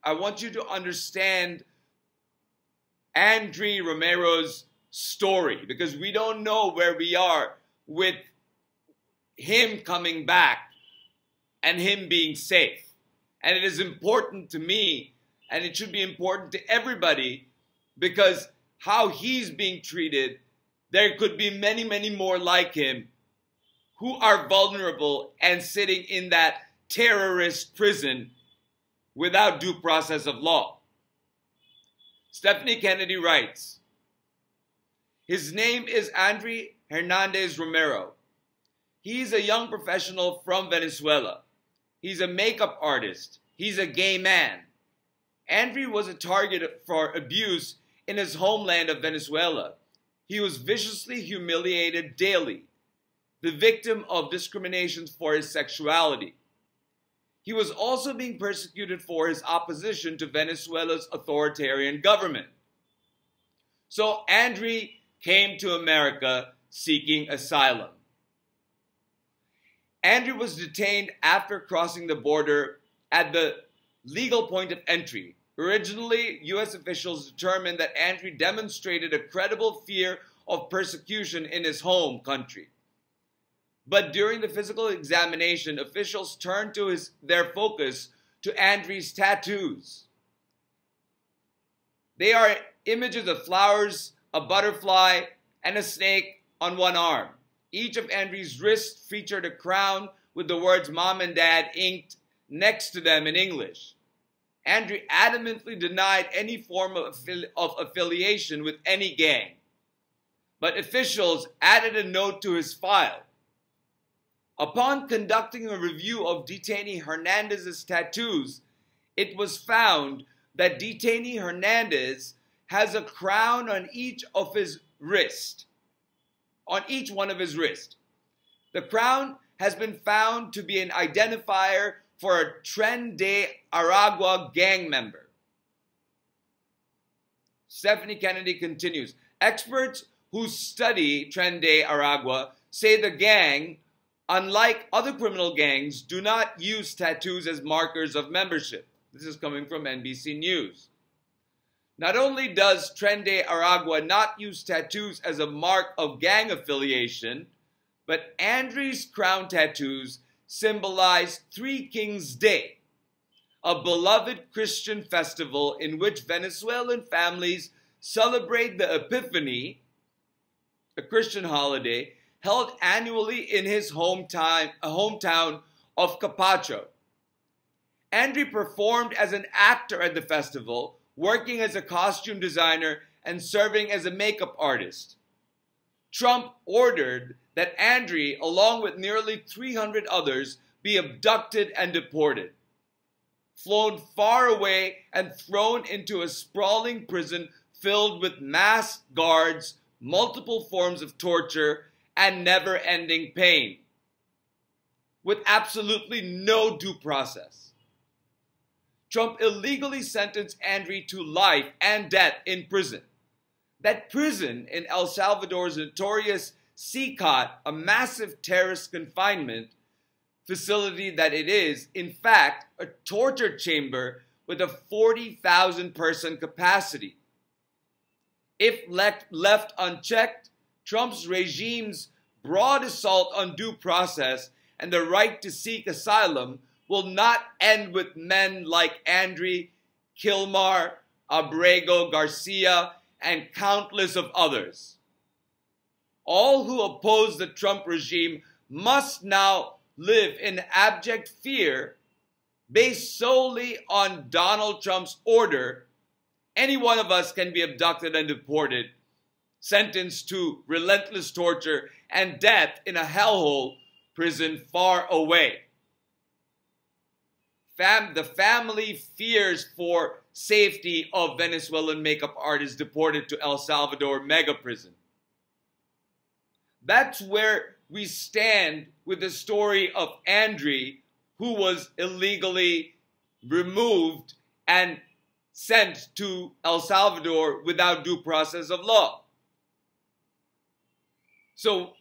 I want you to understand Andry Romero's story, because we don't know where we are with him coming back and him being safe. And it is important to me, and it should be important to everybody, because how he's being treated, there could be many, many more like him who are vulnerable and sitting in that terrorist prison without due process of law. Stephanie Kennedy writes, his name is Andry Hernandez Romero. He's a young professional from Venezuela. He's a makeup artist. He's a gay man. Andry was a target for abuse in his homeland of Venezuela. He was viciously humiliated daily, the victim of discriminations for his sexuality. He was also being persecuted for his opposition to Venezuela's authoritarian government. So Andry came to America seeking asylum. Andry was detained after crossing the border at the legal point of entry. Originally, U.S. officials determined that Andry demonstrated a credible fear of persecution in his home country. But during the physical examination, officials turned their focus to Andry's tattoos. They are images of flowers, a butterfly, and a snake on one arm. Each of Andry's wrists featured a crown with the words Mom and Dad inked next to them in English. Andry adamantly denied any form of affiliation with any gang. But officials added a note to his file. Upon conducting a review of detainee Hernandez's tattoos, it was found that detainee Hernandez has a crown on each of his wrists, on each one of his wrists. The crown has been found to be an identifier for a Tren de Aragua gang member. Stephanie Kennedy continues, experts who study Tren de Aragua say the gang, unlike other criminal gangs, do not use tattoos as markers of membership. This is coming from NBC News. Not only does Tren de Aragua not use tattoos as a mark of gang affiliation, but Andry's crown tattoos symbolize Three Kings Day, a beloved Christian festival in which Venezuelan families celebrate the Epiphany, a Christian holiday, held annually in his hometown of Capacho. Andry performed as an actor at the festival, working as a costume designer and serving as a makeup artist. Trump ordered that Andry, along with nearly 300 others, be abducted and deported, flown far away and thrown into a sprawling prison filled with masked guards, multiple forms of torture, and never-ending pain, with absolutely no due process. Trump illegally sentenced Andry to life and death in prison. That prison in El Salvador's notorious CCOT, a massive terrorist confinement facility that it is, in fact, a torture chamber with a 40,000 person capacity. If left unchecked, Trump's regime's broad assault on due process and the right to seek asylum will not end with men like Andry, Kilmar, Abrego Garcia, and countless of others. All who oppose the Trump regime must now live in abject fear based solely on Donald Trump's order. Any one of us can be abducted and deported, sentenced to relentless torture and death in a hellhole prison far away. The family fears for safety of Venezuelan makeup artists deported to El Salvador mega prison. That's where we stand with the story of Andry, who was illegally removed and sent to El Salvador without due process of law. So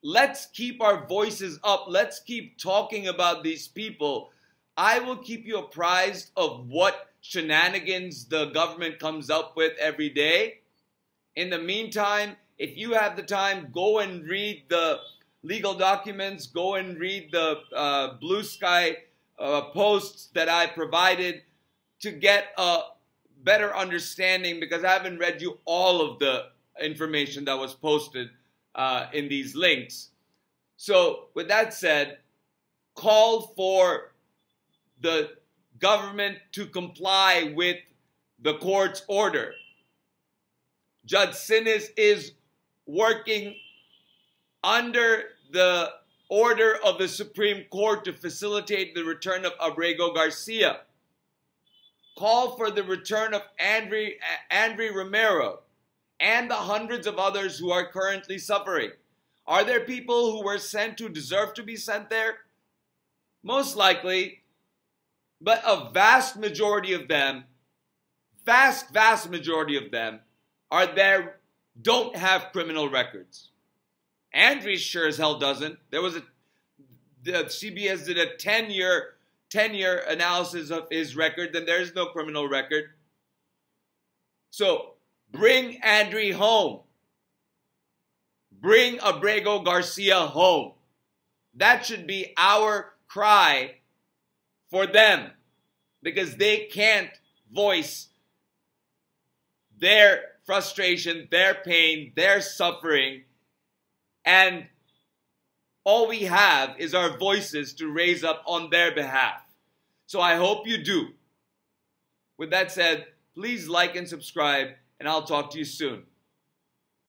let's keep our voices up. Let's keep talking about these people. I will keep you apprised of what shenanigans the government comes up with every day. In the meantime, if you have the time, go and read the legal documents, go and read the Blue Sky posts that I provided to get a better understanding, because I haven't read you all of the information that was posted in these links. So with that said, call for the government to comply with the court's order. Judge Sinis is working under the order of the Supreme Court to facilitate the return of Abrego Garcia. Call for the return of Andry Romero and the hundreds of others who are currently suffering. Are there people who were sent who deserve to be sent there? Most likely, but a vast majority of them, vast majority of them are there, don't have criminal records. Andry sure as hell doesn't. The CBS did a 10-year analysis of his record, then there's no criminal record. So bring Andry home. Bring Abrego Garcia home. That should be our cry for them, because they can't voice their frustration, their pain, their suffering, and all we have is our voices to raise up on their behalf. So I hope you do. With that said, please like and subscribe, and I'll talk to you soon.